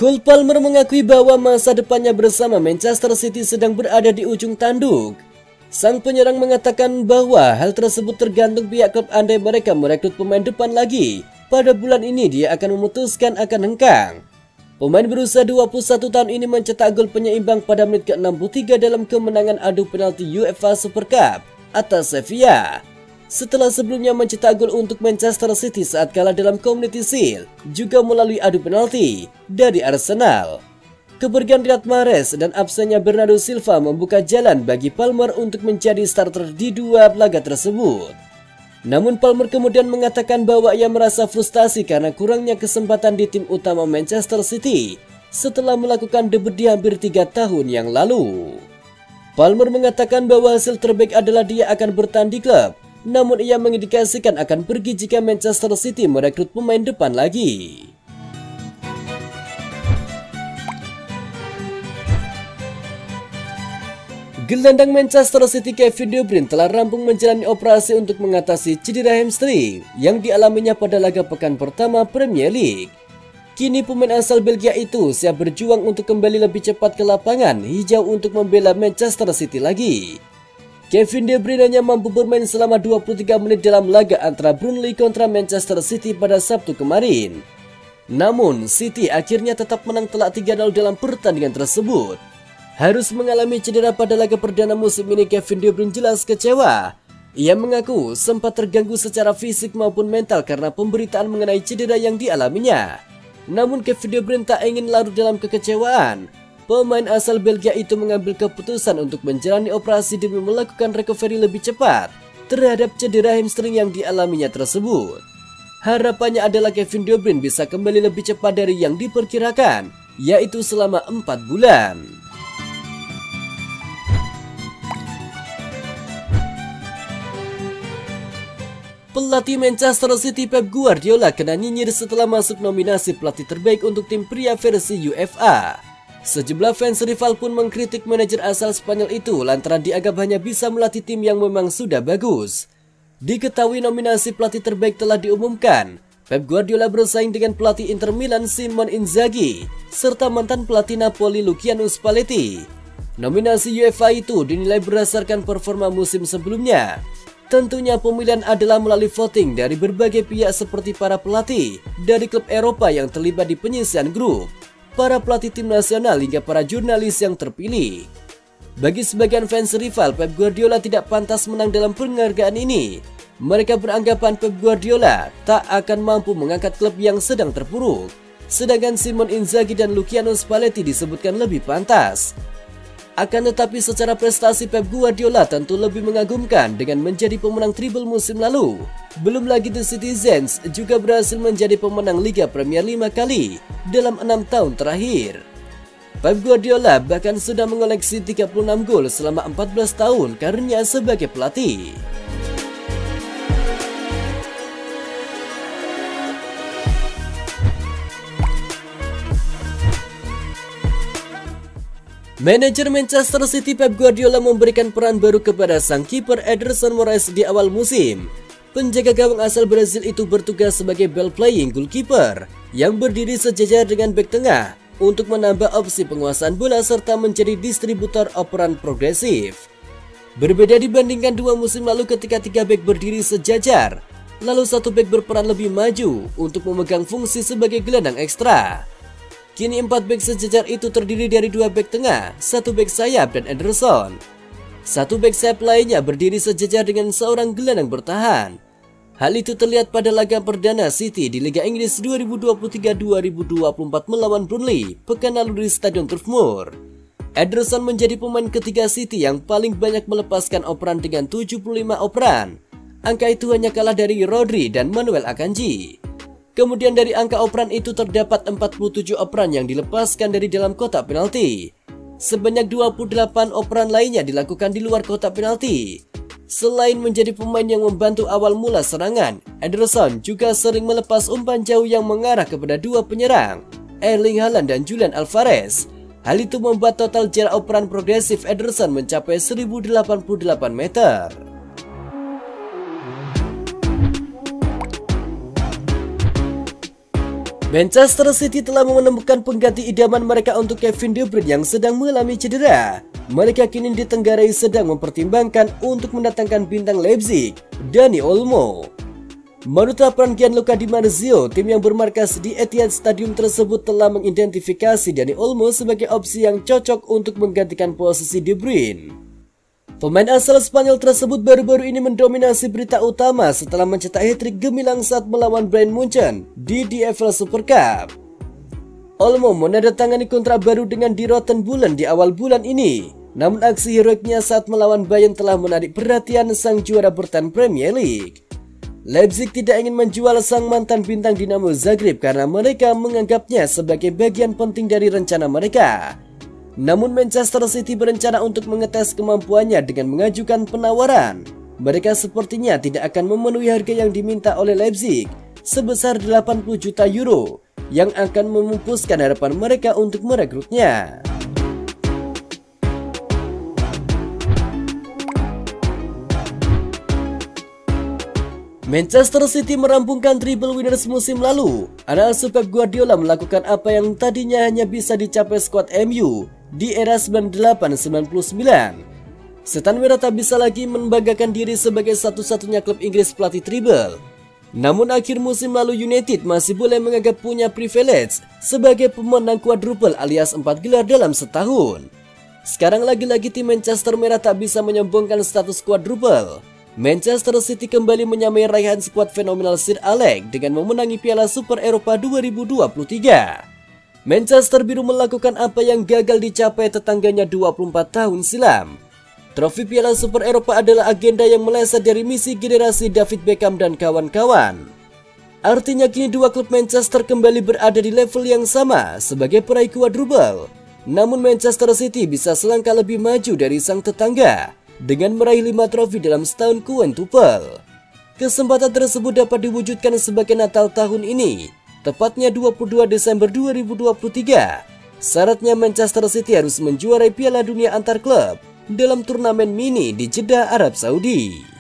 Cole Palmer mengakui bahwa masa depannya bersama Manchester City sedang berada di ujung tanduk. Sang penyerang mengatakan bahwa hal tersebut tergantung pihak klub andai mereka merekrut pemain depan lagi. Pada bulan ini dia akan memutuskan akan hengkang. Pemain berusia 21 tahun ini mencetak gol penyeimbang pada menit ke-63 dalam kemenangan adu penalti UEFA Super Cup atas Sevilla. Setelah sebelumnya mencetak gol untuk Manchester City saat kalah dalam Community Shield, juga melalui adu penalti dari Arsenal. Kepergian Riyad Mahrez dan absennya Bernardo Silva membuka jalan bagi Palmer untuk menjadi starter di dua laga tersebut. Namun Palmer kemudian mengatakan bahwa ia merasa frustasi karena kurangnya kesempatan di tim utama Manchester City setelah melakukan debut di hampir 3 tahun yang lalu. Palmer mengatakan bahwa hasil terbaik adalah dia akan bertahan di klub. Namun ia mengindikasikan akan pergi jika Manchester City merekrut pemain depan lagi. Gelandang Manchester City Kevin De Bruyne telah rampung menjalani operasi untuk mengatasi cedera hamstring yang dialaminya pada laga pekan pertama Premier League. Kini pemain asal Belgia itu siap berjuang untuk kembali lebih cepat ke lapangan hijau untuk membela Manchester City lagi. Kevin De Bruyne hanya mampu bermain selama 23 menit dalam laga antara Burnley kontra Manchester City pada Sabtu kemarin. Namun, City akhirnya tetap menang telak 3-0 dalam pertandingan tersebut. Harus mengalami cedera pada laga perdana musim ini, Kevin De Bruyne jelas kecewa. Ia mengaku sempat terganggu secara fisik maupun mental karena pemberitaan mengenai cedera yang dialaminya. Namun Kevin De Bruyne tak ingin larut dalam kekecewaan. Pemain asal Belgia itu mengambil keputusan untuk menjalani operasi demi melakukan recovery lebih cepat terhadap cedera hamstring yang dialaminya tersebut. Harapannya adalah Kevin De Bruyne bisa kembali lebih cepat dari yang diperkirakan, yaitu selama 4 bulan. Pelatih Manchester City Pep Guardiola kena nyinyir setelah masuk nominasi pelatih terbaik untuk tim pria versi UEFA. Sejumlah fans rival pun mengkritik manajer asal Spanyol itu lantaran dianggap hanya bisa melatih tim yang memang sudah bagus. Diketahui nominasi pelatih terbaik telah diumumkan. Pep Guardiola bersaing dengan pelatih Inter Milan Simone Inzaghi serta mantan pelatih Napoli Luciano Spalletti. Nominasi UEFA itu dinilai berdasarkan performa musim sebelumnya. Tentunya pemilihan adalah melalui voting dari berbagai pihak seperti para pelatih dari klub Eropa yang terlibat di penyisian grup, para pelatih tim nasional hingga para jurnalis yang terpilih. Bagi sebagian fans rival, Pep Guardiola tidak pantas menang dalam penghargaan ini. Mereka beranggapan Pep Guardiola tak akan mampu mengangkat klub yang sedang terpuruk. Sedangkan Simone Inzaghi dan Luciano Spalletti disebutkan lebih pantas. Akan tetapi secara prestasi Pep Guardiola tentu lebih mengagumkan dengan menjadi pemenang treble musim lalu. Belum lagi The Citizens juga berhasil menjadi pemenang Liga Premier 5 kali dalam 6 tahun terakhir. Pep Guardiola bahkan sudah mengoleksi 36 gol selama 14 tahun karirnya sebagai pelatih. Manajer Manchester City Pep Guardiola memberikan peran baru kepada sang kiper Ederson Moraes di awal musim. Penjaga gawang asal Brazil itu bertugas sebagai ball playing goalkeeper yang berdiri sejajar dengan bek tengah untuk menambah opsi penguasaan bola serta menjadi distributor operan progresif. Berbeda dibandingkan 2 musim lalu ketika 3 bek berdiri sejajar, lalu 1 bek berperan lebih maju untuk memegang fungsi sebagai gelandang ekstra. Kini 4 bek sejajar itu terdiri dari 2 bek tengah, 1 bek sayap dan Ederson. 1 bek sayap lainnya berdiri sejajar dengan seorang gelandang bertahan. Hal itu terlihat pada laga perdana City di Liga Inggris 2023-2024 melawan Burnley pekan lalu di Stadion Turf Moor. Ederson menjadi pemain ketiga City yang paling banyak melepaskan operan dengan 75 operan. Angka itu hanya kalah dari Rodri dan Manuel Akanji. Kemudian dari angka operan itu terdapat 47 operan yang dilepaskan dari dalam kotak penalti. Sebanyak 28 operan lainnya dilakukan di luar kotak penalti. Selain menjadi pemain yang membantu awal mula serangan, Ederson juga sering melepas umpan jauh yang mengarah kepada 2 penyerang, Erling Haaland dan Julian Alvarez. Hal itu membuat total jarak operan progresif Ederson mencapai 1088 meter. Manchester City telah menemukan pengganti idaman mereka untuk Kevin De Bruyne yang sedang mengalami cedera. Mereka kini ditenggarai sedang mempertimbangkan untuk mendatangkan bintang Leipzig, Dani Olmo. Menurut laporan Gianluca Di Marzio, tim yang bermarkas di Etihad Stadium tersebut telah mengidentifikasi Dani Olmo sebagai opsi yang cocok untuk menggantikan posisi De Bruyne. Pemain asal Spanyol tersebut baru-baru ini mendominasi berita utama setelah mencetak hat-trick gemilang saat melawan Bayern Munchen di DFL Super Cup. Olmo menandatangani kontrak baru dengan Die Roten Bullen di awal bulan ini. Namun aksi heroiknya saat melawan Bayern telah menarik perhatian sang juara bertahan Premier League. Leipzig tidak ingin menjual sang mantan bintang Dinamo Zagreb karena mereka menganggapnya sebagai bagian penting dari rencana mereka. Namun Manchester City berencana untuk mengetes kemampuannya dengan mengajukan penawaran. Mereka sepertinya tidak akan memenuhi harga yang diminta oleh Leipzig sebesar 80 juta euro yang akan memupuskan harapan mereka untuk merekrutnya. Manchester City merampungkan treble winners musim lalu. Anak asuh Pep Guardiola melakukan apa yang tadinya hanya bisa dicapai skuad MU di era 98-99. Setan Merah tak bisa lagi membanggakan diri sebagai satu-satunya klub Inggris pelatih treble. Namun akhir musim lalu United masih boleh menganggap punya privilege sebagai pemenang quadruple alias 4 gelar dalam setahun. Sekarang lagi-lagi tim Manchester Merah tak bisa menyombongkan status quadruple. Manchester City kembali menyamai raihan skuad fenomenal Sir Alex dengan memenangi Piala Super Eropa 2023. Manchester Biru melakukan apa yang gagal dicapai tetangganya 24 tahun silam. Trofi Piala Super Eropa adalah agenda yang meleset dari misi generasi David Beckham dan kawan-kawan. Artinya kini dua klub Manchester kembali berada di level yang sama sebagai peraih quadruple. Namun Manchester City bisa selangkah lebih maju dari sang tetangga dengan meraih 5 trofi dalam setahun quintuple. Kesempatan tersebut dapat diwujudkan sebagai Natal tahun ini, tepatnya 22 Desember 2023. Syaratnya Manchester City harus menjuarai Piala Dunia antar klub dalam turnamen mini di Jeddah, Arab Saudi.